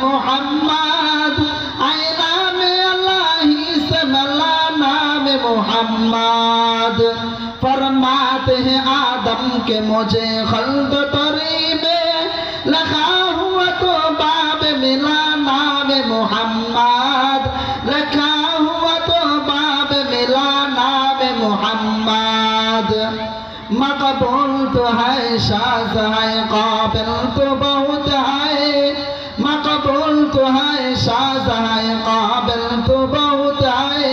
मोहम्मद, आए नाम अल्लाह से मिला नाम मोहम्मद। फरमाते हैं आदम के मुझे खल्द तरी में लगा हुआ तो बाब मिला नाम मोहम्मद, रखा हुआ तो बाब मिला नाम मोहम्मद। मकबूल तो है शाज़ है काबिल तो बहुत है, मकबूल तो है शाज़ है काबिल तो बहुत है।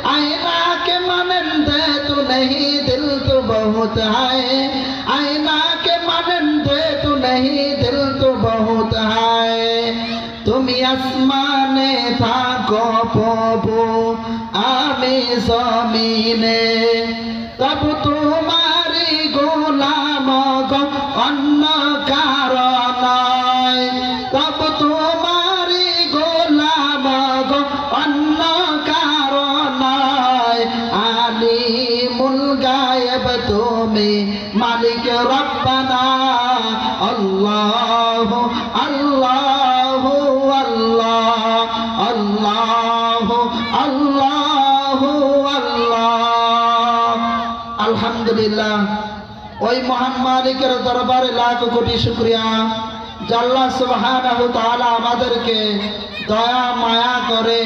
आईना के मानंदे तो नहीं दिल तो बहुत है, आईना के मानंदे तो नहीं दिल तो बहुत है। तुम आसमाने थाको प्रभु आमी जमीने, तब तुम्हारी गोलाम गो अन्न कारण, तब तुम्हारी गोलाम गो अन्न कारण। आलिमुल गायब तुम्हें मालिक रब्बना, अल्लाह अल्लाह अल्लाह अल्लाह अल्लाह अल्लाह। আলহামদুলিল্লাহ, ওই মহান মালিকের দরবারে লাখ কোটি শুকরিয়া যে আল্লাহ সুবহানাহু তাআলা আমাদেরকে দয়া মায়া করে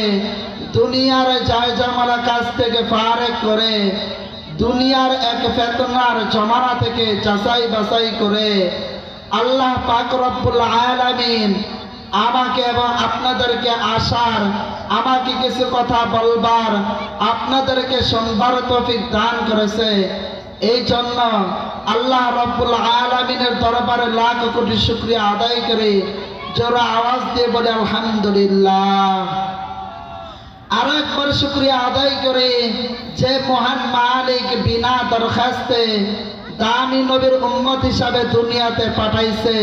দুনিয়ার জায়জামালা কাজ থেকে ফারেক করে দুনিয়ার এক ফেতনার জমানা থেকে যাচাই বাছাই করে আল্লাহ পাক রব্বুল আলামিন আমাকে এবং আপনাদেরকে আসার, আমাকে কিছু কথা বলবার, আপনাদেরকে শুনবার তৌফিক দান করেছে। এই জন্য আল্লাহ রব্বুল আলামিনের দরবারে লাখ কোটি শুকরিয়া আদায় করে জোরে আওয়াজ দিয়ে বলে আলহামদুলিল্লাহ। আর একবার শুকরিয়া আদায় করে যে মহান মালিক বিনা দরখাস্তে দামি নবীর উম্মত হিসাবে দুনিয়াতে পাঠাইছে,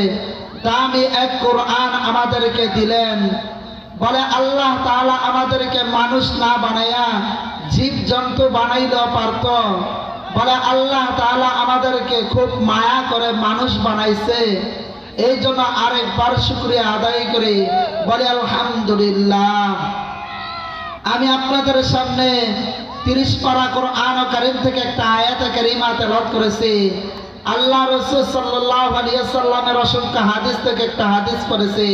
দামি এক কোরআন আমাদেরকে দিলেন। বলে আল্লাহ তাআলা আমাদেরকে মানুষ না বানায়া জীব জন্তু বানাইলেও পারত। বলে আল্লাহ তাআলা আমাদেরকে খুব মায়া করে মানুষ বানাইছে। এই জন্য আরেকবার শুকরিয়া আদায় করি, বলে আলহামদুলিল্লাহ। আমি আপনাদের সামনে 30 পারা কোরআন কারীম থেকে একটা আয়াত কারীমা তেলাওয়াত করেছি। আল্লাহ রাসূল সাল্লাল্লাহু আলাইহি ওয়াসাল্লামের অসংখ্য হাদিস থেকে একটা হাদিস পড়েছি।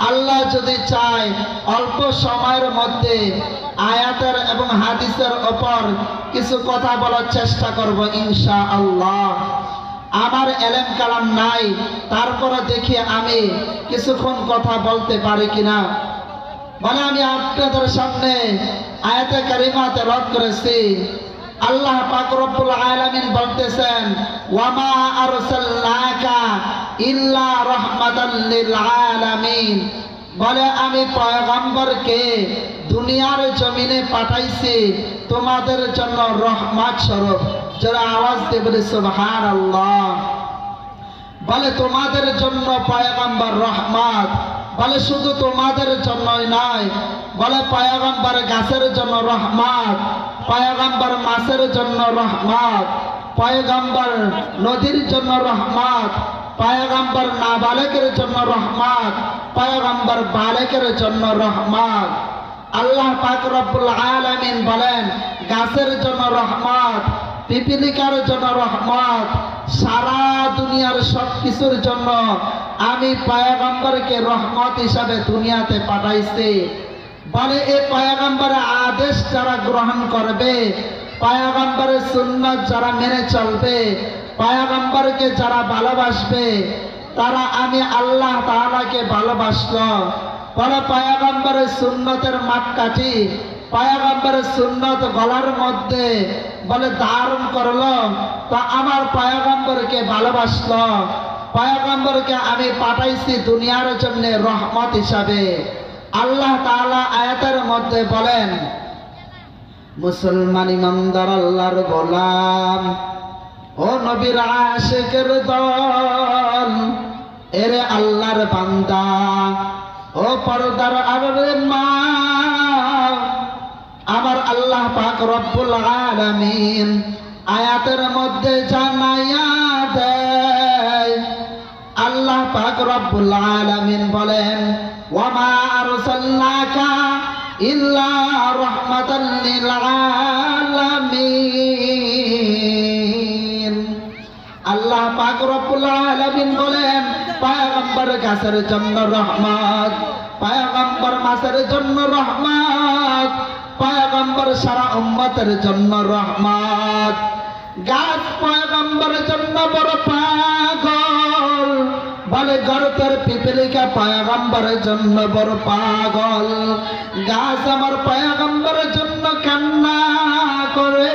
আল্লাহ যদি চায় অল্প সময়ের মধ্যে আয়াতের এবং হাদিসের উপর কিছু কথা বলার চেষ্টা করব ইনশাআল্লাহ। আমার এলেম কালাম নাই, তারপরে দেখি আমি কিছুক্ষণ কথা বলতে পারি কিনা। বলে আমি আপনাদের সামনে আয়াতে কারিমা তেলাওয়াত করেছি। আল্লাহ পাক রব্বুল আলামিন বলতেছেন, ওয়ামা আরসালনাকা ইল্লা রাহমাতাল লিল আলামিন। বলে আমি পয়গম্বরকে দুনিয়ার জমিনে পাঠাইছি তোমাদের জন্য রহমত স্বরূপ। যারা আওয়াজ দিয়ে বলে সুবহানাল্লাহ। বলে তোমাদের জন্য পয়গম্বর রহমত। বলে শুধু তোমাদের জন্যই নয়, বলে পয়গম্বর গাছের জন্য রহমত, পয়গম্বর মাছের জন্য রহমত, পয়গম্বর নদীর জন্য রহমত, পয়গম্বর নাবালেকের জন্য রহমত, পয়গম্বর বালেকের জন্য রহমত। আল্লাহ পাক রব্বুল আলামিন বলেন গাছের জন্য রহমত, পিপিলিকার জন্য রহমত, সারা দুনিয়ার সব কিছুর জন্য আমি পয়গম্বরকে রহমত হিসাবে দুনিয়াতে পাঠাইছি। বলে এই পয়গম্বরের আদেশ যারা গ্রহণ করবে, পয়গম্বরের সুন্নাত যারা মেনে চলবে, পয়গম্বরকে যারা ভালোবাসবে, তারা আমি আল্লাহ তাআলাকে ভালোবাসলো। বলে পয়গম্বরের সুন্নতের মাপকাঠি, পয়গম্বরের সুন্নত গলার মধ্যে বলে ধারণ করলো, তা আমার পয়গম্বরকে ভালোবাসলো। পয়গম্বরকে আমি পাঠাইছি দুনিয়ার জন্য রহমত হিসাবে। আল্লাহ তাআলা আয়াতের মধ্যে বলেন, মুসলমান ইমানদার আল্লাহর গোলাম ও নবীর আশিকের দল, এরে আল্লাহর বান্দা ও পর্দার আড়ালের মা, আমার আল্লাহ পাক রব্বুল আলামিন আয়াতের মধ্যে জানাইয়া দেয়। আল্লাহ পাক রব্বুল আলামিন বলেন ওয়া মা আরসালনাকা ইল্লা রাহমাতাল লিল আলামিন। আল্লাহ পাক রব্বুল আলামিন বলেন পয়গম্বর গাছের জন্য রহমত, পয়গম্বর মাছের জন্য রহমত, পয়গম্বর সারা উম্মতের জন্য রহমত। গাছ পয়গম্বরের জন্য বড় পাগল, বলে গর্তের পিপলিকা পয়গম্বরের জন্য বড় পাগল। গাছ আমার পয়গম্বরের জন্য কান্না করে,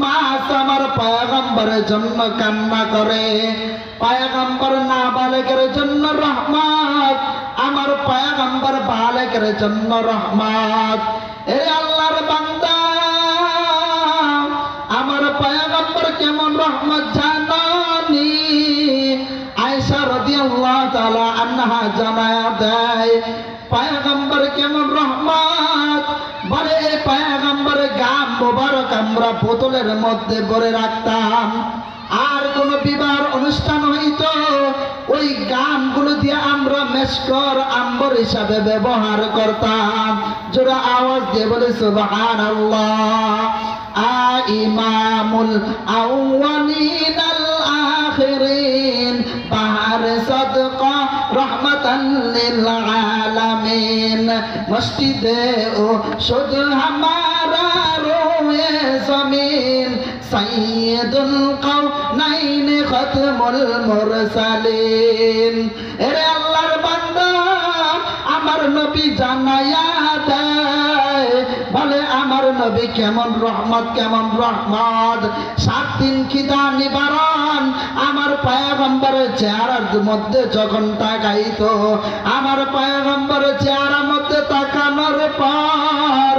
মাছ আমার পয়গম্বরের জন্য কান্না করে। পয়গম্বর নাবালেকের জন্য রহমত, আমার পয়গম্বর বালেকের জন্য রহমত। এ আল্লাহর বান্দা, আমার পয়গম্বর কেমন রহমত জানানি? আয়েশা রাদিয়াল্লাহু তাআলা আনহা জানায়া দেয় পয়গম্বর কেমন রহমত। বলে এই পয়গম্বরের গাম মোবারক আমরা বোতলের মধ্যে ভরে রাখতাম, আর কোন বিবাহ অনুষ্ঠান হইতো ওই গামগুলো দিয়ে আমরা মেশকর আম্বর হিসাবে ব্যবহার করতাম। জোরে আওয়াজ দিয়ে বলে সুবহানাল্লাহ। ইমামুল আউয়ালিন আল আখিরিন বাহার সাদকা রহমাতান লিল আলামিন। মসজিদে ও শুদ হামারা রোয়ে জমিন সাইয়্যিদুল কাওনাইন খাতমুল মুরসালিন। এরে আল্লাহর বান্দা, আমার নবী জানায়া দেয় বলে আমার নবী কেমন রহমত, কেমন রহমত। 7 দিন খিদা নিবারণ আমার পয়গম্বরের চেহারার মধ্যে যখন তাকাইতো, আমার পয়গম্বরের চেহারার মধ্যে তাকানোর পর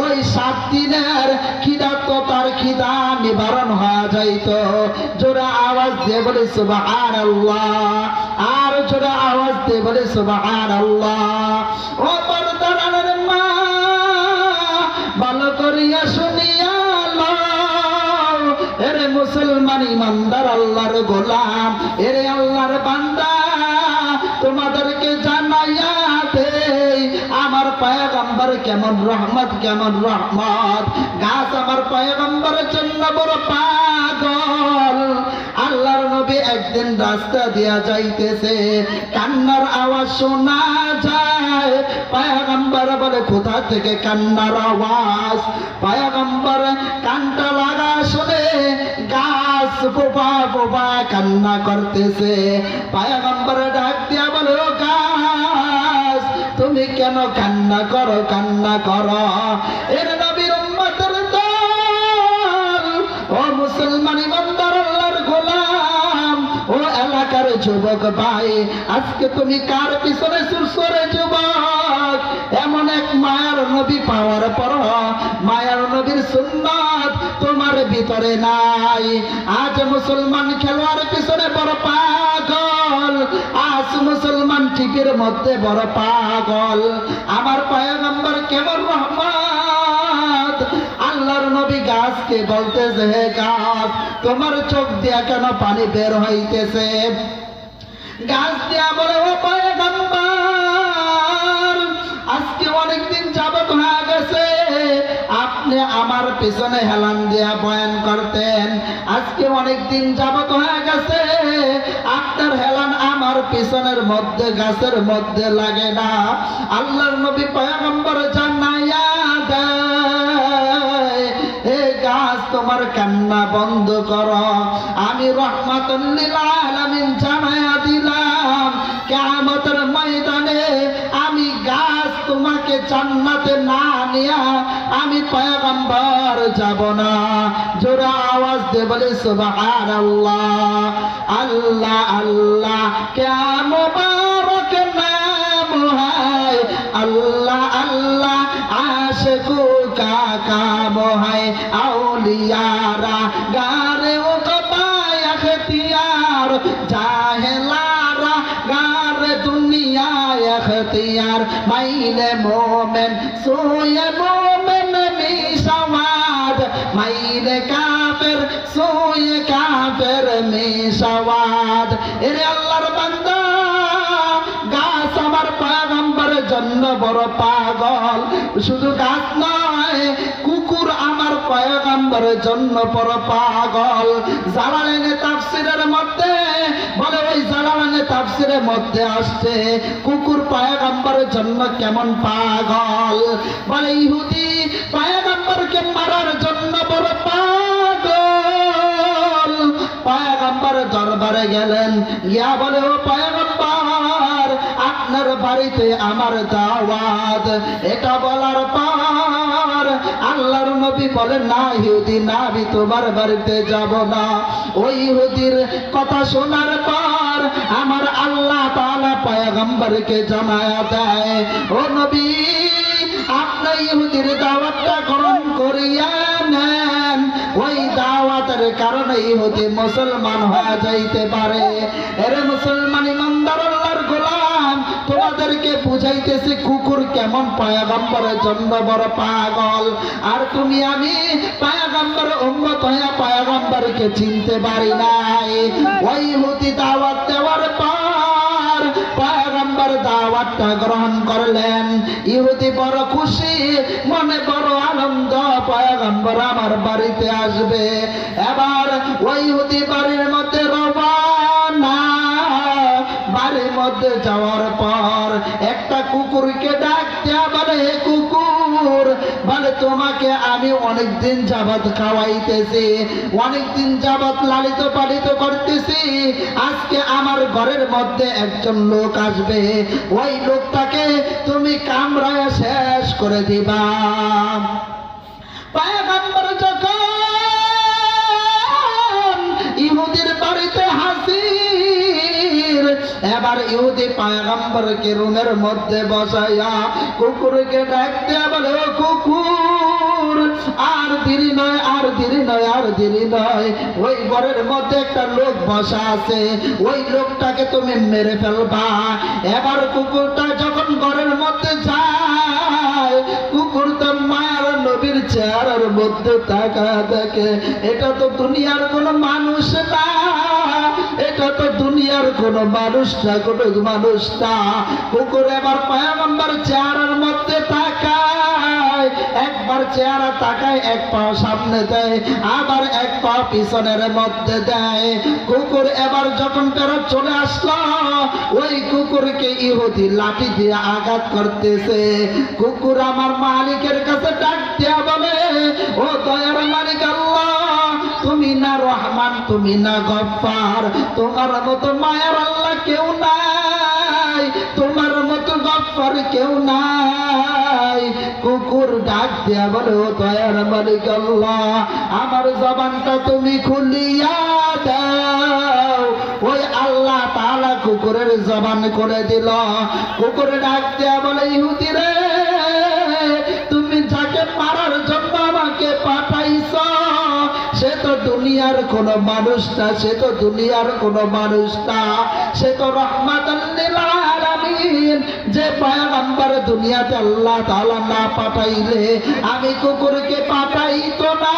ওই 7 দিনের খিদা তো তার খিদা নিবারণ হয়ে যাইত। জোরে আওয়াজ দিয়ে বলে সুবহানাল্লাহ, আর জোরে আওয়াজ দিয়ে বলে সুবহানাল্লাহ। ও পর্দার মা, ভালো করিয়া শুনিয়া লও, এরে মুসলমান ইমানদার আল্লাহর গোলাম, এরে আল্লাহর বান্দা, তোমাদেরকে জানাইয়া দেই আমার পয়গম্বর কেমন রহমত, কেমন রহমত। গাছ আমার পয়গম্বরের জন্য বড় পাগল। আল্লাহর নবী একদিন রাস্তা দিয়া যাইতেছে, কান্নার আওয়াজ শোনা যায়। পয়গম্বর বলে কোথা থেকে কান্নার আওয়াজ? পয়গম্বর কানটা লাগা শুনে গাছ বোবা বোবা কান্না করতেছে। পয়গম্বর ডাক দিয়া বলে ও গাছ, তুমি কেন কান্না করো, কান্না করো? এর নবীর উম্মতের দল, ও মুসলমান ইমানদার আল্লাহর গোলাম, ও এলাকার যুবক ভাই, আজকে তুমি কার পিছনে সুরসরে যুবক? এমন এক মায়ার নবী পাওয়ার পর মায়ার নবীর সুন্নাত তোমার ভিতরে নাই। আজ মুসলমান খেলোয়াড় পিছনে বড় পাগল, আজ মুসলমান ঠিকের মধ্যে বড় পাগল। আমার পয়গম্বর কেমন রহমত। আল্লাহর নবী গাছকে বলতেছে, হে গাছ, তোমার চোখ দিয়া কেন পানি বের হইতেছে? গাছ দিয়া বলে ও পয়গম্বর, আজকে অনেকদিন যাবত হয়ে গেছে আপনি আমার পিছনে হেলান দিয়া বয়ান করতেন, আজকে অনেকদিন যাবত হয়ে গেছে আপনার হেলান আমার পিছনের মধ্যে গাছের মধ্যে লাগে না। আল্লাহর নবী পয়গম্বর জানাইয়া দেয়, হে গাছ, তোমার কান্না বন্ধ করো, আমি রহমাতুল লিল আলামিন জানাইয়া দিলাম কিয়ামতের ময়দানে আমি গাছ তোমাকে জান্নাতে না নিয়া আমি পয়গম্বর যাব না। জোরে আওয়াজ দিয়ে বলে সুবহানাল্লাহ। আল্লাহ আল্লাহ क्या मुबारक नाम है, अल्लाह अल्लाह आशिकों का काम है, औलियारा गारे उकबा इख्तियार, जाहिलारा गारे दुनिया इख्तियार, माइले मोमिन सोए मोमिन मिशवाद, माइले काफिर सोए काफिर मिशवाद। এরে আল্লাহর বান্দা, জন্য বড় পাগল। শুধু গাছ নয়, কুকুর আমার পয়গম্বরের জন্য বড় পাগল। জালালাইনে তাফসীরের মধ্যে বলে, ওই জালালাইনে তাফসীরের মধ্যে আসছে কুকুর পয়গম্বরের জন্য কেমন পাগল। বলে ইহুদি পয়গম্বরকে মারার জন্য বড় পাগল। পয়গম্বর দরবারে গেলেন, গিয়া বলে, ও পয়গম্বর, আপনার বাড়িতে আমার দাওয়াত। এটা বলার পর আল্লাহর নবী বলেন, না ইহুদি, না, আমি তোমার বাড়িতে যাব না। ওই ইহুদির কথা শোনার পর আমার আল্লাহ তাআলা পয়গম্বরকে জানায়া দেয়, ও নবী, আপনি ইহুদির দাওয়াতটা গ্রহণ করিয়া নেন। ওই দাওয়াতের কারণে ইহুদি মুসলমান হয়ে যাইতে পারে। এরে মুসলমান ইমানদার আল্লাহর গোলাম, তোমাদেরকে বুঝাইতেছি কুকুর কেমন পয়গম্বরের জন্য বড় পাগল। আর তুমি আমি পয়গম্বর উম্মত হয়ে পয়গম্বরকে চিনতে পারি নাই। ওই ইহুদি দাওয়াত দেওয়ার পর পয়গম্বর দাওয়াতটা গ্রহণ করলেন। ইহুদি বড় খুশি, মনে বড় আনন্দ, পয়গম্বর আমার বাড়িতে আসবে। এবার ওই ইহুদি বাড়ির মধ্যে রওনা। বাড়ির মধ্যে যাওয়ার পর একটা কুকুরকে ডাক দেয়া বলে, হে কুকুর, বলে তোমাকে আমি অনেকদিন যাবত খাওয়াইতেছি, অনেকদিন যাবত লালিত পালিত করতেছি। আজকে আমার ঘরের মধ্যে একজন লোক আসবে, ওই লোকটাকে তুমি কামড়ায় শেষ করে দিবা। পয়গম্বর যখন ইহুদির বাড়িতে হাজির, এবার ইহুদি পয়গম্বরকে রুমের মধ্যে বসাইয়া কুকুরকে ডাক দেয়া বলে, ও কুকুর, আর দেরি নয়, আর দেরি নয়, আর দেরি নয়। ওই ঘরের মধ্যে একটা লোক বসা আছে, ওই লোকটাকে তুমি মেরে ফেলবা। এবার কুকুরটা যখন ঘরের মধ্যে যায়, কুকুর তো মায়ের নবীর চেহারার মধ্যে তাকা দেখে, এটা তো দুনিয়ার কোনো মানুষ না, এটা তো দুনিয়ার কোনো মানুষ না, কোনো মানুষ না। কুকুর এবার পয়গম্বর চেহারার মধ্যে তাকায়, একবার চেহারা তাকায়, এক পা সামনে দেয়, আবার এক পা পিছনের মধ্যে দেয়। কুকুর এবার যখন ফেরত চলে আসলো, ওই কুকুরকে ইহুদি লাঠি দিয়ে আঘাত করতেছে। কুকুর আমার মালিকের কাছে ডাক দিয়া বলে, ও দয়ার মালিক আল্লাহ, তুমি না রহমান, তুমি না গফফার, তোমার মতো মায়ার আল্লাহ কেউ নাই, তোমার মতো গফফার কেউ নাই। কুকুর ডাক দিয়া বলে, ও দয়ার মালিক আল্লাহ, আমার জবানটা তুমি খুলিয়া দাও। ওই আল্লাহ তাআলা কুকুরের জবান করে দিল। কুকুর ডাক দিয়া বলে, ইহুদি রে, তুমি যাকে মারার জন্য আমাকে পাঠাইছ, সে তো দুনিয়ার কোনো মানুষ না, সে তো দুনিয়ার কোনো মানুষ না, সে তো রহমাতাল লিল আলামিন। যে পয়গম্বর দুনিয়াতে আল্লাহ তাআলা না পাঠাইলে আমি কুকুরকে পাঠাইতো না।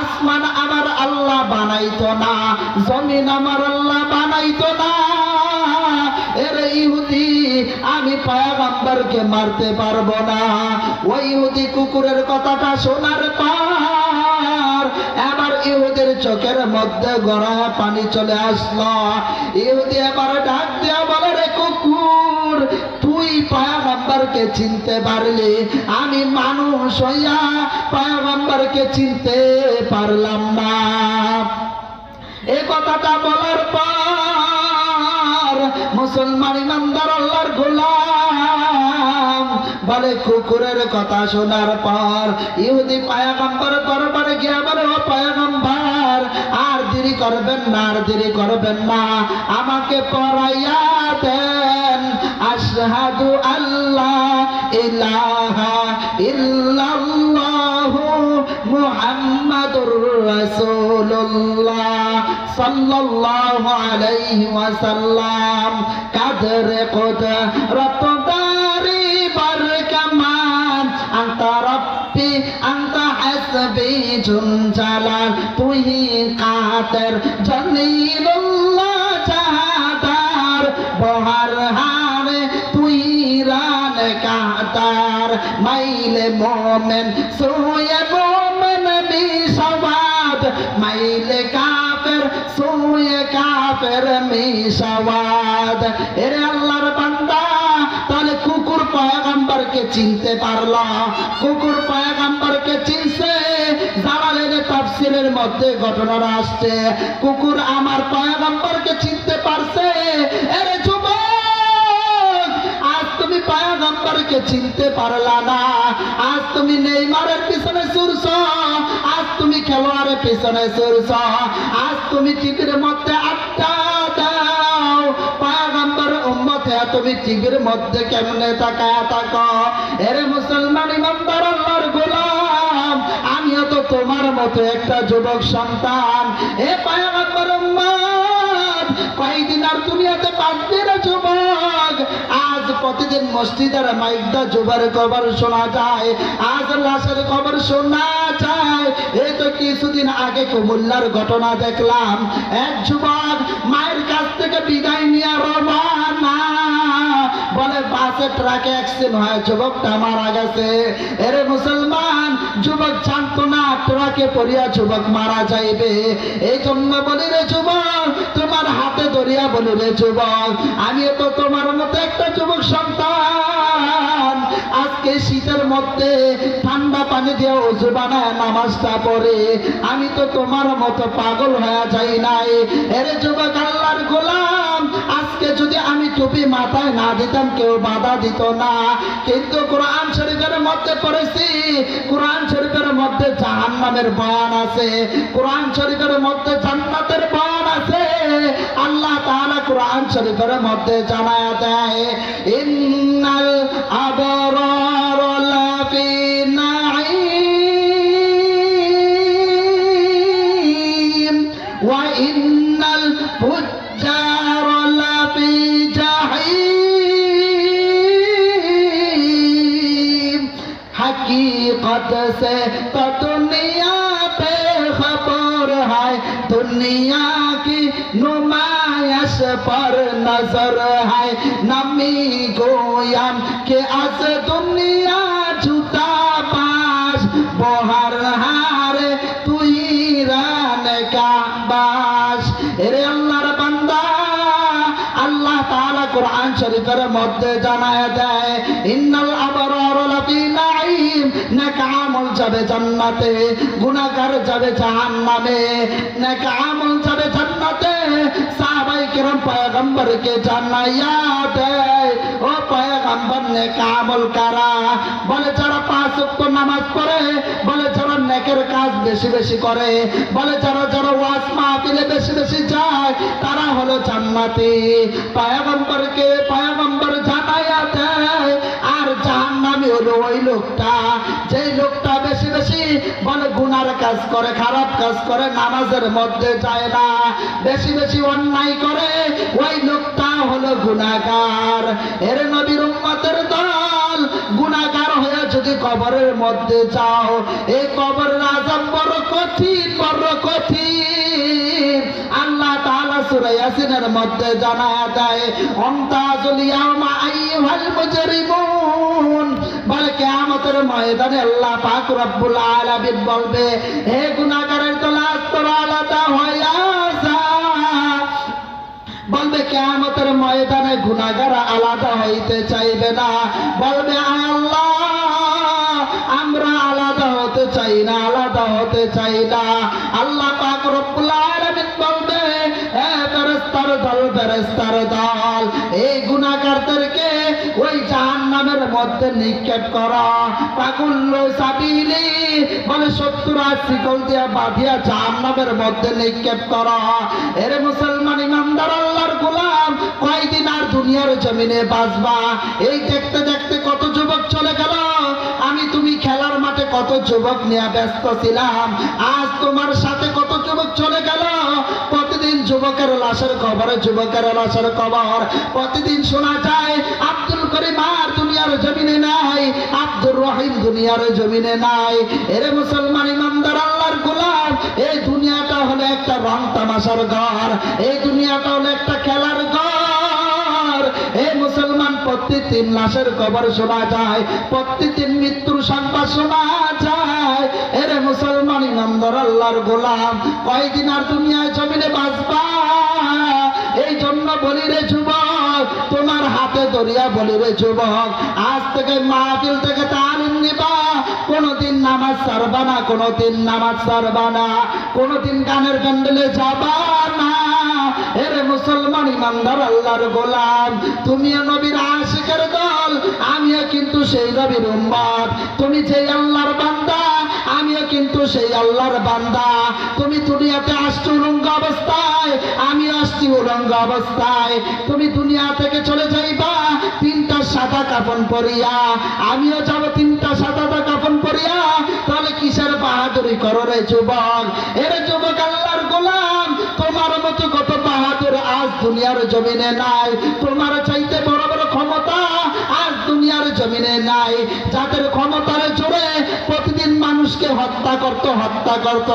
আসমান আমার আল্লাহ বানাইতো না, জমিন আমার আল্লাহ বানাইতো না। এরে ইহুদি, আমি পয়গম্বরকে মারতে পারবো না। ওই ইহুদি কুকুরের কথাটা শোনার পর এবার ইহুদির চোখের মধ্যে গড়ায় পানি চলে আসলো। ইহুদি এবার ডাক দিয়া বলে, রে কুকুর, তুই পয়গম্বরকে চিনতে পারলি, আমি মানুষ হইয়া পয়গম্বরকে চিনতে পারলাম না। এই কথাটা বলার পর মুসলমান ইমানদার আল্লাহর গোলাম বলে, কুকুরের কথা শোনার পর ইহুদি পয়গম্বর দরবারে গিয়া বলে, ও পয়গম্বর, আর দেরি করবেন না, আর দেরি করবেন না, আমাকে পড়াইয়া দেন আশহাদু আল্লাহ ইলাহা ইল্লাল্লাহু মুহাম্মাদুর রাসূলুল্লাহ সাল্লাল্লাহু আলাইহি ওয়াসাল্লাম। কাদরে কুদরত দারি বারকামান, আনতা রব্বি আনতা হাসবি জুনজালাল, তুই কাদের জলিলুল্লাহ জাহাদার বহার হারে, তুই রা মাইলে মোমেন সোয়ে মোমেন মিশাওয়াত মাইলে কাফের সোয়ে কাফের মিশাওয়াত। এরে আল্লাহর বান্দা, তাহলে কুকুর পয়গম্বরকে চিনতে পারল, কুকুর পয়গম্বরকে চিনছে। জালালের তাফসীরের মধ্যে ঘটনাটা আসছে, কুকুর আমার পয়গম্বরকে চিনতে পারছে। এরে যুবক, আজ তুমি পয়গম্বরকে চিনতে পারলা না, আজ তুমি নেইমারের পিছনে ছুটছ, আজ তুমি খেলোয়াড়ের পিছনে ছুটছ, আজ তুমি টিভির মধ্যে আড্ডা দাও। পয়গম্বর উম্মত হয়ে তুমি টিভির মধ্যে কেমনে তাকায়া থাকো? এরে মুসলমান ইমানদার আল্লাহর গোলাম, আমিও তো তোমার মতো একটা যুবক সন্তান। এ পয়গম্বর উম্মত, কয়দিন আর দুনিয়াতে বাঁচবে না যুবক। আজ প্রতিদিন মসজিদের মাইকদা যুবার খবর শোনা যায়, আজ লাশের খবর শোনা যায়। এই তো কিছুদিন আগে কুমিল্লার ঘটনা দেখলাম, এক যুবক মায়ের কাছ থেকে বিদায় নিয়ে রওনা, বলে বাসে ট্রাকে অ্যাক্সিডেন্ট হয়, যুবকটা মারা গেছে। এরে মুসলমান, যুবক জানতো না ট্রাকে পড়িয়া যুবক মারা যাইবে। এই জন্য বলি রে যুবক, তোমার হাতে ধরিয়া বলি রে যুবক, আমিও তো তোমার মতো একটা যুবক সন্তান। আজকে শীতের মধ্যে ঠান্ডা পানি দিয়ে ওযু বানায় নামাজটা পড়ে আমি তো তোমার মতো পাগল হয়ে যাই নাই। এরে যুবক আল্লাহর গোলাম, আজকে যদি আমি টুপি মাথায় না দিতাম কেউ বাধা দিত না, কিন্তু কোরআন শরীফের মধ্যে পড়েছি, কোরআন শরীফের মধ্যে জাহান্নামের বয়ান আছে, কোরআন শরীফের মধ্যে জান্নাতের বয়ান আছে। আল্লাহ তাআলা কোরআন শরীফের মধ্যে জানায়া দেয়, ইন্নাল আবরার লাফি নাঈম ওয়া ইন্নাল ফুজ্জার লাফি জাহিম। हकीकत से तो दुनिया पे खबर है, दुनिया की नुमाइश पर नजर है। नमी गोयम के अस दुनिया जुदा पास बोहर हारे तु ईरान का बास। एरे अल्लाहर बंदा, আল্লাহ তাআলা কোরআন শরীফের মধ্যে জানায় দেয়, ইন্নাল আবরার লাফি নাঈম, নেক আমল যাবে জান্নাতে, গুনাহগার যাবে জাহান্নামে। নেক আমল যাবে জান্নাতে। সাহাবায়ে কেরাম পয়গম্বরকে জানাইয়া দেয়, ও পয়গম্বর নেক আমল কারা? বলে যারা 5 ওয়াক্ত নামাজ পড়ে, বলে যারা নেকের কাজ বেশি বেশি করে, বলে যারা যারা ওয়াজ মাহফিলে বেশি বেশি যায়, তারা হলো জান্নাতি। পয়গম্বরকে পয়গম্বর জানাইয়া দেয়, আর জাহান্নামী হলো ওই লোকটা, যে লোকটা বেশি বেশি বলে গুনার কাজ করে, খারাপ কাজ করে, নামাজের মধ্যে যায় না, বেশি বেশি অন্যায় করে, ওই লোকটা হলো গুনাহগার। এর নবীর উম্মতের দল, গুনাহগার হয়ে যদি কবরের মধ্যে যাও, এই কবরের আযাব বড় কঠিন, বড় কঠিন। আল্লাহ তাআলা সূরা ইয়াসিনের মধ্যে জানায়া দেয়, আমতাজুল ইয়াওমা আইয়ুহাল মুজরিমুন, বলে কিয়ামতের ময়দানে আল্লাহ পাক রব্বুল আলামিন বলবে, হে গুনাহগারের দল, আজ তোরা আলাদা হইয়া যা। বলবে কিয়ামতের ময়দানে গুনাহগার আলাদা হইতে চাইবে না, বলবে আয় আল্লাহ, আমরা আলাদা হতে চাই না, আলাদা হতে চাই না। আল্লাহ পাক রব্বুল আলামিন বলবে, হে ফেরেশতার দল, ফেরেশতার দল, এই গুনাহগারদেরকে ওই জাহান্নামের মধ্যে নিক্ষেপ করা। পাকুল্লু সাবিলি, বলে 70-80 কল দিয়া বাঁধিয়া জাহান্নামের মধ্যে নিক্ষেপ করা। এর মুসলমান ইমানদার আল্লাহর গোলাম, কয়দিন আর দুনিয়ার জমিনে বাঁচবা? এই দেখতে দেখতে কত যুবক চলে গেল। আমি তুমি খেলার মাঠে কত যুবক নিয়ে ব্যস্ত ছিলাম, আজ তোমার সাথে কত যুবক চলে গেল। প্রতিদিন যুবকের লাশের খবর, যুবকের লাশের খবর। প্রতিদিন শোনা যায় আব্দুল করিম আর দুনিয়ার জমিনে নাই, আব্দুর রহিম দুনিয়ার জমিনে নাই। এরে মুসলমান ইমানদার আল্লাহর গোলাম, এই দুনিয়াটা হলো একটা রং তামাশার ঘর, এই দুনিয়াটা হলো একটা খেলার ঘর। এই মুসলমান প্রত্যেক প্রতিদিন লাশের খবর শোনা যায়, প্রতিদিন মৃত্যুর সংবাদ শোনা যায়। এরে মুসলমান ইমানদার আল্লাহর গোলাম, কয়দিন আর দুনিয়ায় জমিনে বাঁচবা? এই জন্য বলি রে যুবক, তোমার হাতে দরিয়া বলি রে যুবক, আজ থেকে মাহফিল থেকে তালিম নিবা, কোনদিন নামাজ ছাড়বা না, কোনদিন নামাজ ছাড়বা না, কোনদিন গানের প্যান্ডেলে যাবা না। এরে মুসলমান ইমানদার আল্লাহর গোলাম, তুমিও নবীর আশিকের দল, আমিও কিন্তু সেই নবীর উম্মত। তুমি যেই আল্লাহর বান্দা, আমিও কিন্তু সেই আল্লাহর বান্দা। তুমি দুনিয়াতে আসছো উলঙ্গ অবস্থায়, আমিও আসছি উলঙ্গ অবস্থায়। তুমি দুনিয়া থেকে চলে যাইবা তিনটা সাদা কাফন পরিয়া, আমিও যাব তিনটা সাদা কাফন পরিয়া। তাহলে কিসের বাহাদুরি করো রে যুবক? এরে যুবক আল্লাহর গোলাম, তোমার মতো কত বাহাদুর আজ দুনিয়ার জমিনে নাই, তোমার চাইতে বড় বড় ক্ষমতা আজ দুনিয়ার জমিনে নাই। যাদের ক্ষমতার জোরে প্রতিদিন মানুষকে হত্যা করত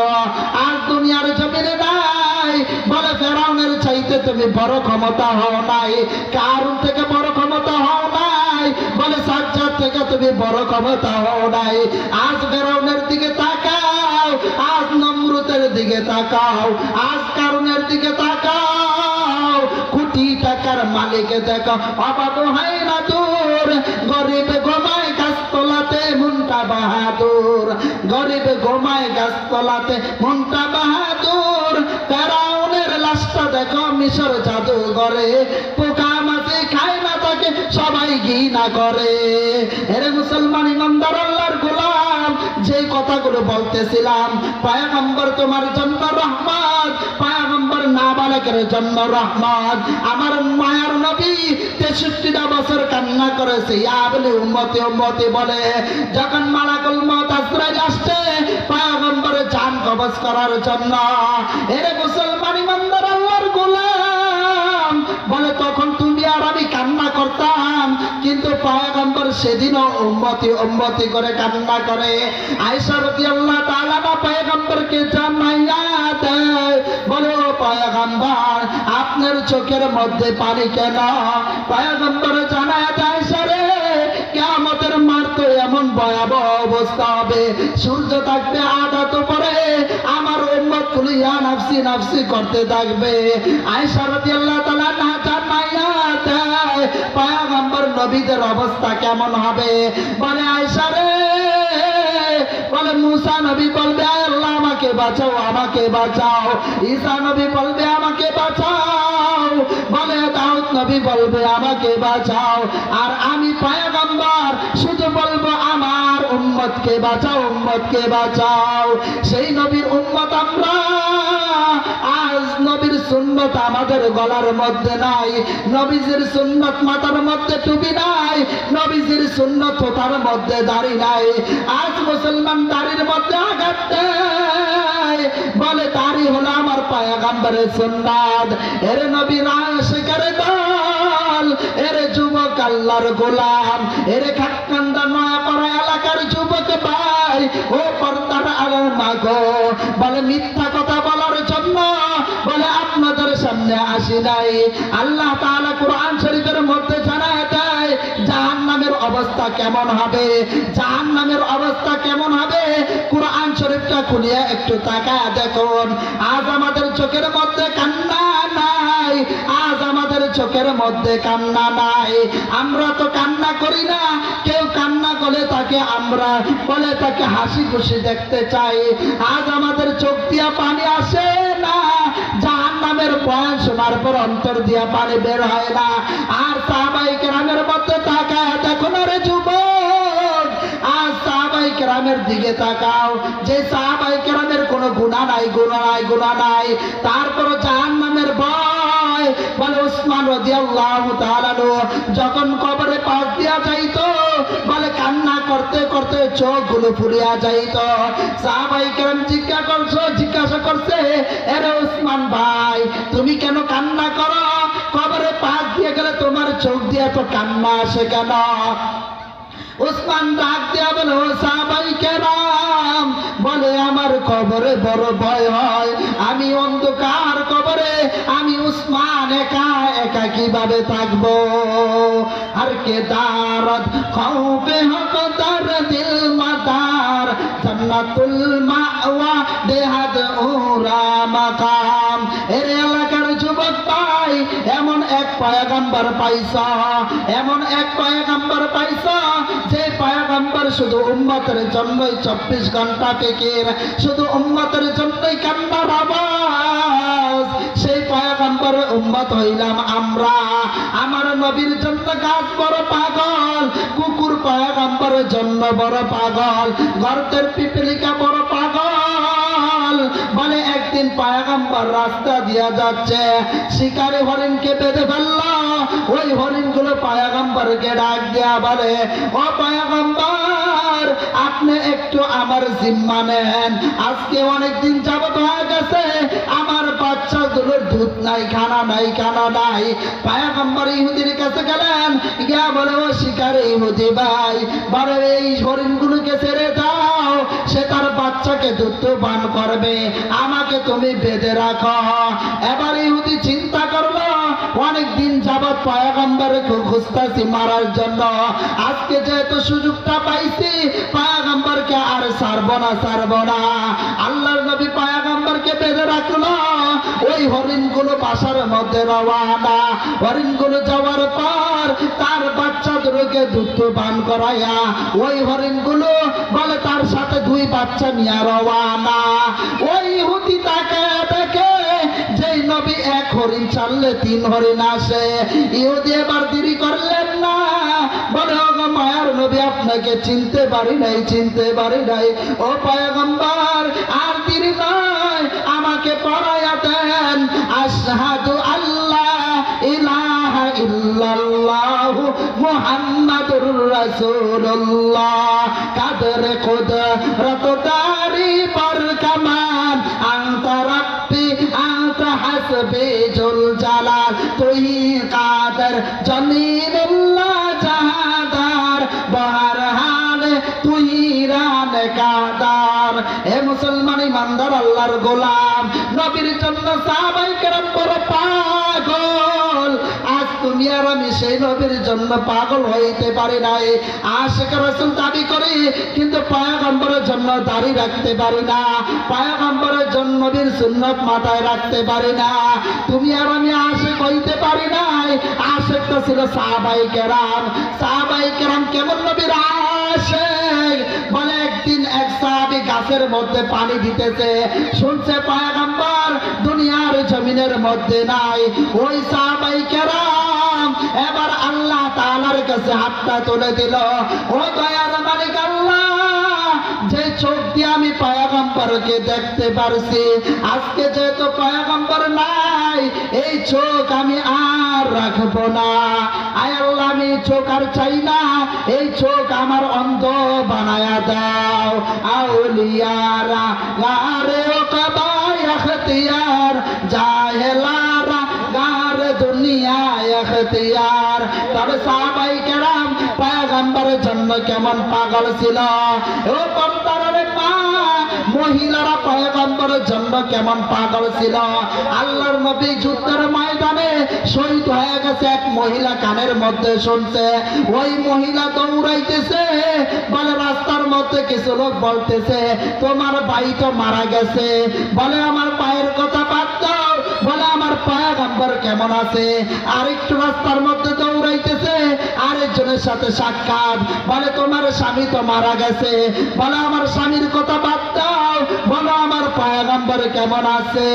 আজ দুনিয়ার জমিনে নাই। বলে ফেরাউনের চাইতে তুমি বড় ক্ষমতা হও নাই, কারুন থেকে বড় ক্ষমতা হও নাই, বলে সাজ্জাদ থেকে তুমি বড় ক্ষমতা হও নাই। আজ ফেরাউনের দিকে তাকাও, আজ নমরুদের দিকে তাকাও, আজ কারুনের দিকে তাকাও, কোটি টাকার মালিকে দেখো অবাক হয় না দূর। গরিব ঘুমায় গাছতলাতে মনটা বাহাদুর, গরিব ঘুমায় গাছতলাতে মনটা বাহাদুর। ফেরাউনের লাশটা দেখো মিশর জাদুঘরে, পোকা মাছি খায় না তাকে সবাই ঘৃণা করে। এরে মুসলমান ইমানদার আল্লাহর গোলাম, যে কথাগুলো বলতেছিলাম, পয়গম্বর তোমার জন্য রহমত, পয়গম্বর নাবালকের জন্য রহমত। আমার মায়ার নবী 63টা বছর কান্না করেছে, ইয়া বলে উম্মতি উম্মতি বলে। যখন মালাকুল মউত আজরাইল আসছে পয়গম্বরের জান কবজ করার জন্য, এরে মুসলমান ইমানদার আল্লাহর গোলাম বলে, তখন তুমি আর আমি কান্না করতাম, কিন্তু পয়গম্বর সেদিনও উম্মতি উম্মতি করে কান্না করে। আয়েশা রাদিয়াল্লাহু তাআলা পয়গম্বরকে জানাইয়া দেয়, বলে ও পয়গম্বর আপনার চোখের মধ্যে পানি কেন? পয়গম্বর জানায় দেয়, আয়েশা রে কিয়ামতের মাঠ তো এমন ভয়াবহ অবস্থা হবে, সূর্য থাকবে আধা তো পরে, আমার উম্মত গুলো ইয়া নাফসি নাফসি করতে থাকবে। আয়েশা রাদিয়াল্লাহু তাআলা না জানাইয়া দেয় পয়গম্বর নবীদের অবস্থা কেমন হবে। বলে আয়েশা রে, বলে মুসা নবী বলবে আল্লাহ আমাকে বাঁচাও, আমাকে বাঁচাও। ঈসা নবী বলবে আমাকে বাঁচাও। বলে দাউদ নবী বলবে আমাকে বাঁচাও। আর আমি পয়গম্বর শুধু বলবো আমার উম্মতকে বাঁচাও, উম্মতকে বাঁচাও। সেই নবীর উম্মত আমরা। আজ নবীর সুন্নত আমাদের গলার মধ্যে নাই, নবীজির সুন্নত মাথার মধ্যে টুপি নাই, নবীজির সুন্নত হোতার মধ্যে দাড়ি নাই। আজ মুসলমান দাড়ির মধ্যে আঘাত দেয়, বলে দাড়ি হলো আমার পয়গম্বরের সুন্নাত। এর নবীর আশিকের দল, এর যুবক আল্লাহর গোলাম, এর খাটকান্দা নয়াপাড়া এলাকার যুবক ভাই ও পর্দার আলোর মাগো, বলে মিথ্যা কথা বলার জন্য বলে আপনাদের সামনে আসি নাই। আল্লাহ তাআলা কোরআন শরীফের মধ্যে জানায় দেয় জাহান্নামের অবস্থা কেমন হবে, জাহান্নামের অবস্থা কেমন হবে। কোরআন শরীফটা খুলিয়ে একটু তাকায় দেখুন। আজ আমাদের চোখের মধ্যে কান্না নাই, আজ আমাদের চোখের মধ্যে কান্না নাই। আমরা তো কান্না করি না, কেউ কান্না করে তাকে আমরা বলে তাকে হাসি খুশি দেখতে চাই। আজ আমাদের চোখ দিয়া পানি আসে না, জাহান্নামের বয়ান শোনার পর অন্তর দিয়া পানি বের হয় না। আর সাহাবায়ে কেরামের মধ্যে তাকায় দেখো না রে যুবক, আজ সাহাবায়ে কেরামের দিকে তাকাও, যে সাহাবায়ে কেরামের কোনো গুনাহ নাই, গুনাহ নাই, গুনাহ নাই, তারপর জাহান্নামের ভয়। বলে উসমান রাদিয়াল্লাহু তাআলা যখন কবরে পাশ দিয়া যাইতো, বলে কান্না করতে করতে চোখগুলো ফুলিয়া যাইতো। সাহাবায়ে কেরাম জিজ্ঞাসা করছে, এরে উসমান ভাই তুমি কেন কান্না করো? কবরে পাশ দিয়ে গেলে তোমার চোখ দিয়ে তো কান্না আসে কেন? উসমান ডাক দিয়া বলে ও সাহাবায়ে কেরাম, বলে রে আমার কবরে বড় ভয় হয়, আমি অন্ধকার কবরে আমি উসমান একা একা কিভাবে থাকবো। আর কে দারদ খৌফে হকদার দিল মাদার জান্নাতুল মাওয়া দেহাদ উরা মাকাম। এর এলাকার যুবক ভাই, এমন এক পয়গম্বর পাইছা, এমন এক পয়গম্বর পাইছা যে পয়গম্বর শুধু উম্মতের জন্যই 24 ঘন্টা ফিকির, শুধু উম্মতের জন্যই কান্নার আওয়াজ। সেই পয়গম্বর উম্মত হইলাম আমরা। আমার নবীর জন্য গাছ বড় পাগল, কুকুর পয়গম্বরের জন্য বড় পাগল, গর্তের পিপলিকা বড় পাগল। বলে একদিন পয়গম্বর রাস্তা দিয়া যাচ্ছে, শিকারে হরিণকে বেঁধে ফেলল। ওই হরিণগুলো পয়গম্বরকে ডাক দেয়া বলে, ও পয়গম্বর আপনি একটু আমার জিম্মা নেন, আজকে অনেকদিন যাবত হয়ে গেছে আমার বাচ্চাগুলোর দুধ নাই, খানা নাই, খানা নাই। পয়গম্বর ইহুদির কাছে গেলেন, গিয়া বলে, ও শিকারে ইহুদি ভাই, বলে এই হরিণগুলোকে ছেড়ে দাও, সে তার বাচ্চাকে দুধ পান করবে, আমাকে তুমি বেঁধে রাখো। এবার ইহুদি চিন্তা করলো, অনেকদিন যাবৎ পয়গম্বরকে খুঁজতেছি মারার জন্য, আজকে যেহেতু সুযোগটা পাইছি পয়গম্বরকে আর ছাড়বো না, ছাড়বো না। আল্লাহর নবী পয়গম্বরকে বেঁধে রাখলো। ওই হরিণগুলো বাসার মধ্যে রওয়ানা। হরিণগুলো যাওয়ার পর তার বাচ্চাদেরকে দুধ পান করাইয়া ওই হরিণগুলো বলে তার সাথে 2 বাচ্চা নিয়ে রওয়ানা। ওই ইহুদি তাকে দেখে, যেই নবী 1 হরিণ ছাড়লে 3 হরিণ আসে। ইহুদি এবার দেরি করলেন না, বলে ও মায়ার নবী আপনাকে চিনতে পারি নাই, চিনতে পারি নাই। ও পয়গম্বর আর দেরি নয়, আমাকে পড়াইয়া দেন আশহাদু আল্লাহ ইলাহা ইল্লাল্লাহু মুহাম্মাদুর রাসূলুল্লাহ কাদের কুদরত দারি পর কামান আনতা রাব্বি আনতা হাসবি জুল জালাল তুই কাদের জমিনুল্লাহ জাহাদার বহরহাল তুই রান কাদার। হে মুসলমান ইমানদার আল্লাহর গোলাম, নবীর জন্য সাহাবায়ে কেরাম বড় পাগল। আজ তুমি আর আমি সেই নবীর জন্য পাগল হইতে পারি নাই। আশিক রাসূল দাবি করি, কিন্তু পয়গম্বরের জন্য দাড়ি রাখতে পারি না, পয়গম্বরের জন্য নবীর সুন্নাত মাথায় রাখতে পারি না। তুমি আর আমি আশিক হইতে পারি নাই। আশিকটা ছিল সাহাবায়ে কেরাম। সাহাবায়ে কেরাম কেমন নবীর আশিক? বলে একদিন এক সাহাবী গাছের মধ্যে পানি দিতেছে, শুনছে পয়গম্বর দুনিয়ার জমিনের মধ্যে নাই। ওই সাহাবায়ে কেরাম এবার আল্লাহ তাআলার কাছে হাতটা তুলে দিল, ও দয়ার মালিক আল্লাহ, যে চোখ দিয়ে আমি পয়গম্বরকে দেখতে পারছি, আজকে যেহেতু পয়গম্বর নাই, এই চোখ আমি আর রাখবো না। আয় আল্লাহ, আমি চোখ আর চাই না, এই চোখ আমার অন্ধ বানায়া দাও। আউলিয়ারা গারে ও কবায় ইখতিয়ার, জাহেলারা গারে দুনিয়া ইখতিয়ার। তবে সাহাবায়ে কেরাম পয়গম্বরের জন্য কেমন পাগল ছিল। ও পর্দারে মা, মহিলারা পয়গম্বরের জন্য কেমন পাগল ছিল। আল্লাহর নবী যুদ্ধের ময়দানে শহীদ হয়ে গেছে, এক মহিলা কানের মধ্যে শুনছে। ওই মহিলা দৌড়াইতেছে, বলে রাস্তার মধ্যে কিছু লোক বলতেছে তোমার ভাই তো মারা গেছে। বলে আমার পায়ের কথা বাদ দাও, বলে আমার পয়গম্বর কেমন আছে। আরেকটু রাস্তার মধ্যে দৌড়াইতেছে, আরেকজনের সাথে সাক্ষাৎ, বলে তোমার স্বামী তো মারা গেছে। বলে আমার স্বামীর কথা বাদ দাও, বলো আমার পয়গম্বর কেমন আছে।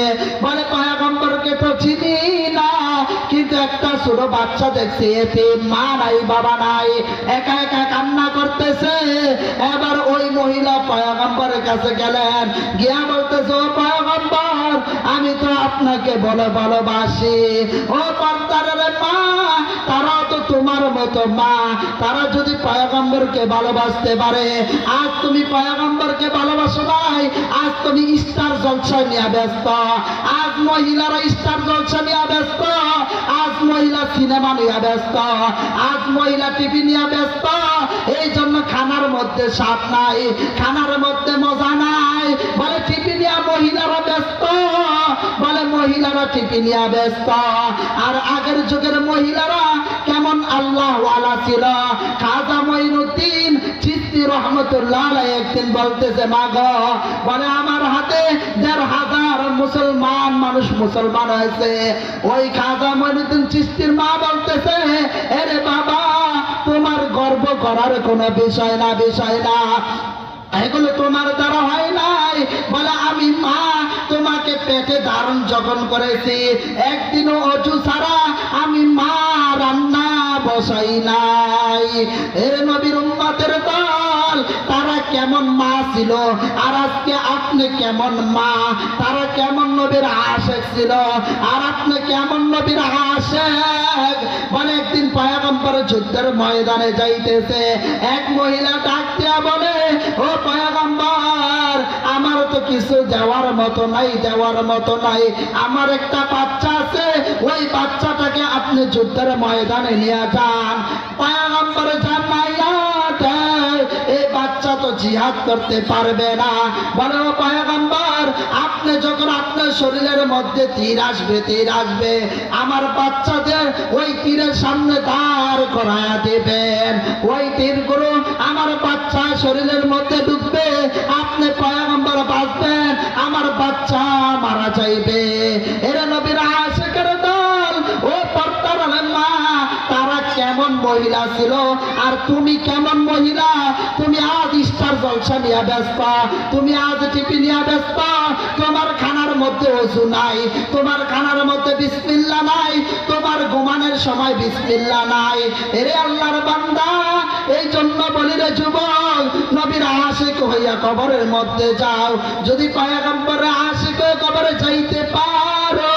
বলে পয়গম্বরকে তো চিনি না, কিন্তু একটা ছোট বাচ্চা দেখছি, এতে মা নাই বাবা নাই, একা একা কান্না করতেছে। এবার ওই মহিলা পয়গম্বরের কাছে গেলেন, গিয়া বলতেছে ও পয়গম্বর, আমি তো আপনাকে বলে ভালোবাসি। ও পর্দারে মা, তারাও তো তোমার মতো মা, তারা যদি পয়গম্বরকে ভালোবাসতে পারে, আজ তুমি পয়গম্বরকে ভালোবাসো নাই, আজ তুমি স্টার জলসা নিয়ে ব্যস্ত, আজ মহিলারা স্টার জলসা নিয়ে ব্যস্ত, আজ মহিলা সিনেমা নিয়ে ব্যস্ত, আজ মহিলা টিভি নিয়ে ব্যস্ত। এই জন্য খানার মধ্যে স্বাদ নাই, খানার মধ্যে মজা নাই। বলে টিপিনিয়া মহিলারা ব্যস্ত, বলে মহিলারা টিপিনিয়া ব্যস্ত। আর আগের যুগের মহিলারা কেমন আল্লাহ ওয়ালা ছিল। খাজা মঈনুদ্দিন চিশতি রহমতুল্লাহ আলাইহি একদিন বলতেছে, মা গো, বলে আমার হাতে ১,৫০০ মুসলমান মানুষ মুসলমান হয়েছে। ওই খাজা মঈনুদ্দিন চিশতির মা বলতেছে, আরে বাবা, তোমার গর্ব করার কোনো বিষয় না, বিষয় না, এগুলো তোমার দ্বারা হয় নাই। বলে আমি মা তোমাকে পেটে ধারণ যখন করেছি, একদিনও অজু ছাড়া আমি মা রান্না বসাই নাই। এর নবীর উম্মতের দল, তারা কেমন মা ছিল, আর আজকে আপনি কেমন মা। তারা কেমন নবীর আশেক ছিল, আর আপনি কেমন নবীর আশেক। বলে একদিন পয়গম্বর যুদ্ধের ময়দানে যাইতেছে, এক মহিলা ডাক দিয়া বলে, ও পয়গম্বর, আমার তো কিছু দেওয়ার মতো নাই, দেওয়ার মতো নাই। আমার একটা বাচ্চা আছে, ওই বাচ্চাটাকে আপনি যুদ্ধের ময়দানে নিয়ে যান। পয়গম্বর জানাইয়া দেয়, এই বাচ্চা তো জিহাদ করতে পারবে না। বলে ও পয়গম্বর, আপনি যখন আপনার শরীরের মধ্যে তীর আসবে, তীর আসবে, আমার বাচ্চাদের ওই তীরের সামনে দাঁড় করায়া দেবেন। ওই তীরগুলো আমার বাচ্চা শরীরের মধ্যে ঢুকবে, আপনি পয়গম্বর বাঁচবেন, আমার বাচ্চা মারা যাইবে। এরা নবীর আশিকের দল, ও পর্দার মা, তারা কেমন মহিলা ছিল, আর তুমি কেমন মহিলা। তুমি আজ স্টার জলসা নিয়ে ব্যস্ত, তুমি আজ টিপি নিয়ে ব্যস্ত। তোমার খানার মধ্যে ওযু নাই, তোমার খানার মধ্যে বিসমিল্লাহ নাই, তোমার ঘুমানোর সময় বিসমিল্লাহ নাই। এরে আল্লাহর বান্দা, এই জন্য বলি রে যুবক, নবীর আশিক হইয়া কবরের মধ্যে যাও। যদি পয়গম্বরের আশিক হয়ে কবরে যাইতে পারো,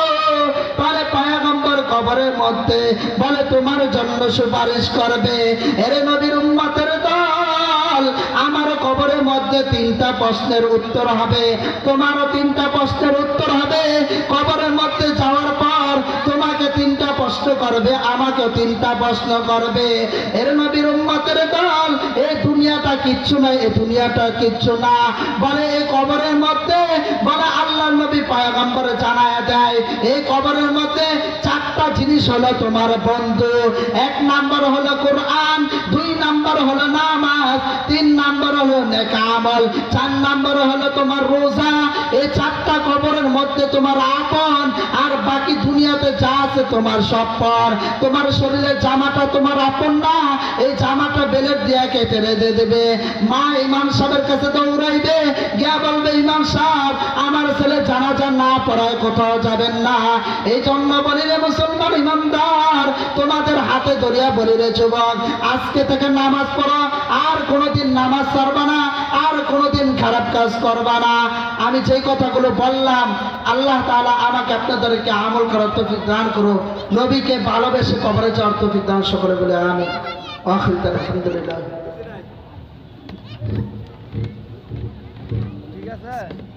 তাহলে পয়গম্বর কবরের মধ্যে বলে তোমার জন্য সুপারিশ করবে। এরে নবীর উম্মতের দল, আমার কবরের মধ্যে 3টা প্রশ্নের উত্তর হবে, তোমারও 3টা প্রশ্নের উত্তর হবে। কবরের মধ্যে যাওয়ার পর তোমাকে 3টা প্রশ্ন করবে, আমাকেও 3টা প্রশ্ন করবে। এর নবীর উম্মতের দল, এই দুনিয়াটা কিচ্ছু না, এই দুনিয়াটা কিচ্ছু না। বলে এই কবরের মধ্যে, বলে আল্লাহর নবী পয়গম্বর জানায়া দেয়, এই কবরের মধ্যে 4টা জিনিস হলো তোমার বন্ধু। 1 নাম্বার হলো কোরআন, 2 নাম্বার হলো নামাজ, 3 নাম্বার হলো নেক আমল, 4 নাম্বার হলো তোমার রোজা। এই 4টা কবরের মধ্যে তোমার আপন, আর বাকি দুনিয়াতে যা আছে তোমার সব পর। তোমার শরীরের জামাটা তোমার আপন না, এই জামাটা বেলেট দিয়া কেটে রেখে দেবে। মা ইমাম সাহেবের কাছে দৌড়াইবে, গিয়া বলবে, ইমাম সাহেব, আমার ছেলে জানাজা না পড়ায় কোথাও যাবেন না। এই জন্য বলি রে মুসলমান ইমানদার, তোমাদের হাতে ধরিয়া বলি রে যুবক, আজকে থেকে নামাজ পড়ো, আর কোনোদিন নামাজ ছাড়বা না, আর কোনোদিন খারাপ কাজ করবা না। আমি যে কথাগুলো বললাম, আল্লাহ তাআলা আমাকে আপনাদেরকে আমল করার তৌফিক দান করো। নবীকে ভালোবেসে কবরে যাওয়ার তৌফিক দান সকলে বলে আমিন। আলহামদুলিল্লাহ। ঠিক আছে।